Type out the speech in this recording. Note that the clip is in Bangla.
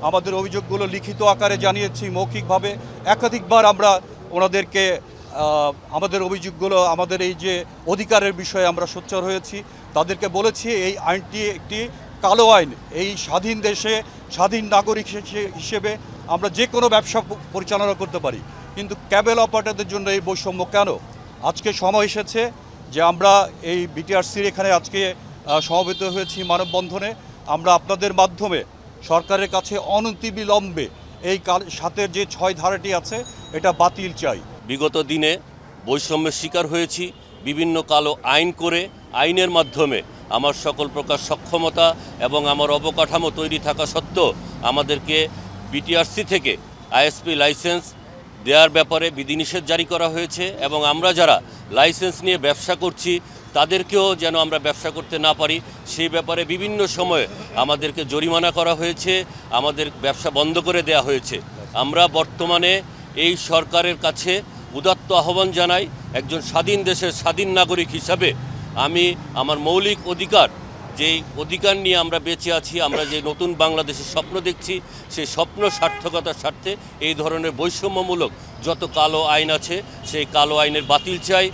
আমাদের অভিযোগগুলো লিখিত আকারে জানিয়েছি, মৌখিকভাবে একাধিকবার আমরা ওনাদেরকে আমাদের অভিযোগগুলো, আমাদের এই যে অধিকারের বিষয়ে আমরা সোচ্চার হয়েছি, তাদেরকে বলেছি এই আইনটি একটি কালো আইন। এই স্বাধীন দেশে স্বাধীন নাগরিক হিসেবে আমরা যে কোনো ব্যবসা পরিচালনা করতে পারি, কিন্তু ক্যাবেল অপারেটরদের জন্য এই বৈষম্য কেন? আজকে সময় এসেছে যে আমরা এই বিটিআরসির এখানে আজকে সমবেত হয়েছি মানববন্ধনে। আমরা আপনাদের মাধ্যমে সরকারের কাছে অনতিবিলম্বে এই 7-এর যে 6 ধারাটি আছে এটা বাতিল চাই। বিগত দিনে বৈষম্যের শিকার হয়েছি, বিভিন্ন কালো আইন করে আইনের মাধ্যমে আমার সকল প্রকার সক্ষমতা এবং আমার অবকাঠামো তৈরি থাকা সত্ত্বেও আমাদেরকে বিটিআরসি থেকে আইএসপি লাইসেন্স দেওয়ার ব্যাপারে বিধিনিষেধ জারি করা হয়েছে এবং আমরা যারা লাইসেন্স নিয়ে ব্যবসা করছি তাদেরকেও যেন আমরা ব্যবসা করতে না পারি সেই ব্যাপারে বিভিন্ন সময়ে আমাদেরকে জরিমানা করা হয়েছে, আমাদের ব্যবসা বন্ধ করে দেওয়া হয়েছে। আমরা বর্তমানে এই সরকারের কাছে উদাত্ত আহ্বান জানাই, একজন স্বাধীন দেশের স্বাধীন নাগরিক হিসাবে আমি আমার মৌলিক অধিকার, যেই অধিকার নিয়ে আমরা বেঁচে আছি, আমরা যে নতুন বাংলাদেশের স্বপ্ন দেখছি, সেই স্বপ্ন সার্থকতার স্বার্থে এই ধরনের বৈষম্যমূলক যত কালো আইন আছে সেই কালো আইনের বাতিল চাই।